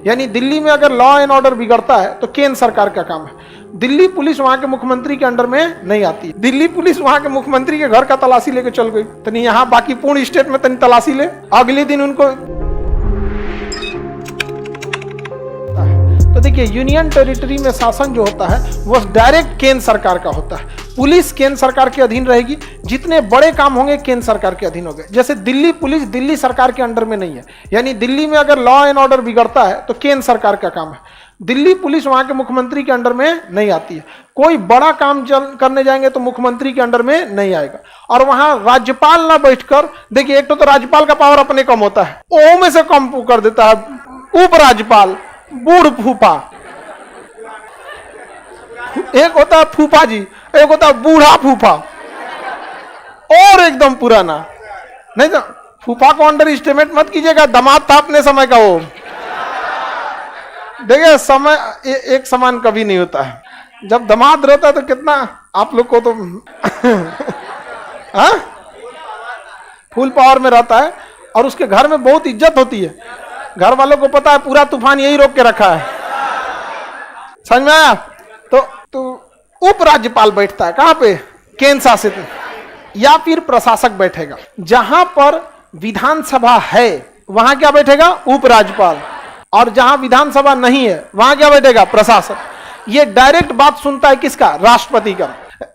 यानी दिल्ली में अगर लॉ एंड ऑर्डर बिगड़ता है तो केंद्र सरकार का काम है। दिल्ली पुलिस वहां के मुख्यमंत्री के अंडर में नहीं आती। दिल्ली पुलिस वहां के मुख्यमंत्री के घर का तलाशी लेके चल गई, तनी यहाँ बाकी पूर्ण स्टेट में तनी तलाशी ले, अगले दिन उनको। तो देखिए, यूनियन टेरिटरी में शासन जो होता है वो डायरेक्ट केंद्र सरकार का होता है। पुलिस केंद्र सरकार के अधीन रहेगी, जितने बड़े काम होंगे केंद्र सरकार के अधीन होंगे। जैसे दिल्ली पुलिस दिल्ली सरकार के अंडर में नहीं है, यानी दिल्ली में अगर लॉ एंड ऑर्डर बिगड़ता है तो केंद्र सरकार का काम है। दिल्ली पुलिस वहां के मुख्यमंत्री के अंडर में नहीं आती है। कोई बड़ा काम करने जाएंगे तो मुख्यमंत्री के अंडर में नहीं आएगा। और वहां राज्यपाल ना बैठकर, देखिए एक तो राज्यपाल का पावर अपने कम होता है, ओ में से कम कर देता है उपराज्यपाल, बूढ़ फूफा, एक होता है फूफा जी, एक होता है बूढ़ा फूफा और एकदम पुराना। नहीं तो फूफा को अंडर एस्टिमेट मत कीजिएगा, दामाद था अपने समय का वो। देखिए समय एक समान कभी नहीं होता है। जब दामाद रहता है तो कितना आप लोग को तो हाँ फुल पावर में रहता है और उसके घर में बहुत इज्जत होती है। घर वालों को पता है पूरा तूफान यही रोक के रखा है। समझ में आया? तो उपराज्यपाल बैठता है कहां पे? केंद्र शासित, या फिर प्रशासक बैठेगा। जहां पर विधानसभा है वहां क्या बैठेगा? उपराज्यपाल। और जहां विधानसभा नहीं है वहां क्या बैठेगा? प्रशासक। ये डायरेक्ट बात सुनता है किसका? राष्ट्रपति का।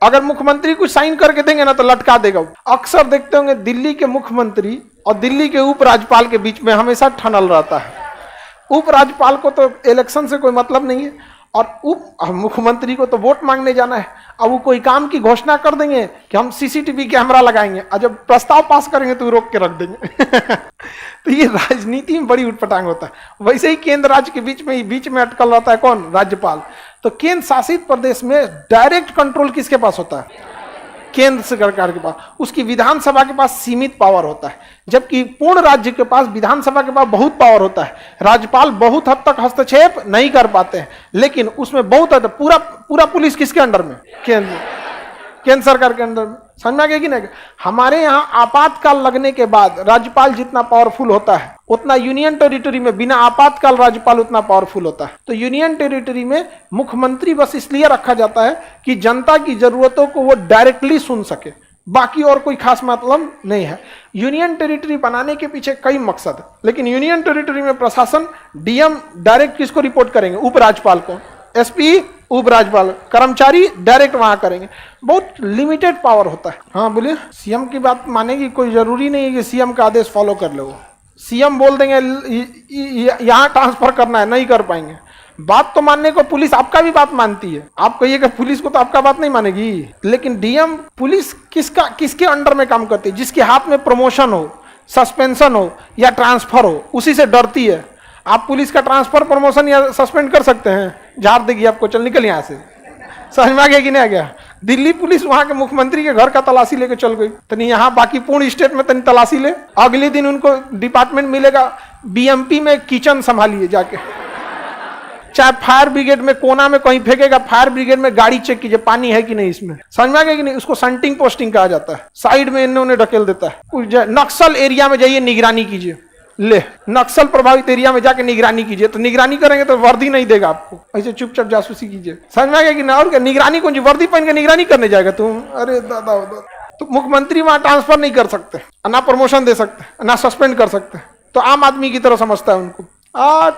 अगर मुख्यमंत्री कुछ साइन करके देंगे ना तो लटका देगा। अक्सर देखते होंगे दिल्ली के मुख्यमंत्री और दिल्ली के उपराज्यपाल के बीच में हमेशा ठनल रहता है। उपराज्यपाल को तो इलेक्शन से कोई मतलब नहीं है और मुख्यमंत्री को तो वोट मांगने जाना है। अब वो कोई काम की घोषणा कर देंगे कि हम सीसीटीवी कैमरा लगाएंगे और जब प्रस्ताव पास करेंगे तो रोक के रख देंगे। तो ये राजनीति में बड़ी उटपटांग होता है। वैसे ही केंद्र राज्य के बीच में अटकल रहता है कौन? राज्यपाल। तो केंद्र शासित प्रदेश में डायरेक्ट कंट्रोल किसके पास होता है? केंद्र सरकार के पास। उसकी विधानसभा के पास सीमित पावर होता है, जबकि पूर्ण राज्य के पास विधानसभा के पास बहुत पावर होता है। राज्यपाल बहुत हद तक हस्तक्षेप नहीं कर पाते हैं, लेकिन उसमें बहुत हद पूरा पुलिस किसके अंडर में? केंद्र सरकार के अंदर में। समझ में आ गया कि नहीं? हमारे यहाँ आपातकाल लगने के बाद राज्यपाल जितना पावरफुल होता है उतना यूनियन टेरिटरी में बिना आपातकाल राज्यपाल उतना पावरफुल होता है। तो यूनियन टेरिटरी में मुख्यमंत्री बस इसलिए रखा जाता है कि जनता की जरूरतों को वो डायरेक्टली सुन सके, बाकी और कोई खास मतलब नहीं है। यूनियन टेरिटरी बनाने के पीछे कई मकसद है, लेकिन यूनियन टेरिटरी में प्रशासन डीएम डायरेक्ट किसको रिपोर्ट करेंगे? उपराज्यपाल को। एसपी उपराज्यपाल, कर्मचारी डायरेक्ट वहां करेंगे। बहुत लिमिटेड पावर होता है। हाँ बोलिए। सीएम की बात माने की कोई जरूरी नहीं है कि सीएम का आदेश फॉलो कर लो। सीएम बोल देंगे यहाँ ट्रांसफर करना है, नहीं कर पाएंगे। बात तो मानने को पुलिस आपका भी बात मानती है। आप कहिएगा पुलिस को तो आपका बात नहीं मानेगी, लेकिन डीएम पुलिस किसके अंडर में काम करती है? जिसके हाथ में प्रमोशन हो, सस्पेंशन हो या ट्रांसफर हो, उसी से डरती है। आप पुलिस का ट्रांसफर, प्रमोशन या सस्पेंड कर सकते हैं? झाड़ देगी आपको, चल निकल यहाँ से। समझ में आ गया कि नहीं आ गया? दिल्ली पुलिस वहां के मुख्यमंत्री के घर का तलाशी लेके चल गई, तनी यहाँ बाकी पूर्ण स्टेट में तनी तलाशी ले, अगले दिन उनको डिपार्टमेंट मिलेगा बीएमपी में किचन संभालिए जाके। चाहे फायर ब्रिगेड में कोना में कहीं फेंकेगा, फायर ब्रिगेड में गाड़ी चेक कीजिए पानी है कि नहीं इसमें। समझ में आ गया कि नहीं? उसको संटिंग पोस्टिंग कहा जाता है। साइड में इन्होंने ढकेल देता है। नक्सल एरिया में जाइए, निगरानी कीजिए। ले, नक्सल प्रभावित एरिया में जाके निगरानी कीजिए। तो निगरानी करेंगे तो वर्दी नहीं देगा आपको, ऐसे चुपचाप जासूसी कीजिए। समझ में आ गया कि ना? और क्या निगरानी कौन सी? वर्दी पहन के निगरानी करने जाएगा तुम? अरे दादा। तो मुख्यमंत्री वहां ट्रांसफर नहीं कर सकते, ना प्रमोशन दे सकते, ना सस्पेंड कर सकते। तो आम आदमी की तरह समझता है उनको।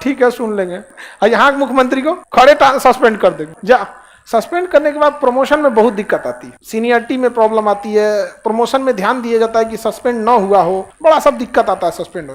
ठीक है, सुन लेंगे। यहाँ मुख्यमंत्री को खड़े सस्पेंड कर देंगे। जा सस्पेंड करने के बाद प्रमोशन में बहुत दिक्कत आती है, सीनियरिटी में प्रॉब्लम आती है, प्रमोशन में ध्यान दिया जाता है कि सस्पेंड ना हुआ हो, बड़ा सब दिक्कत आता है सस्पेंड हो।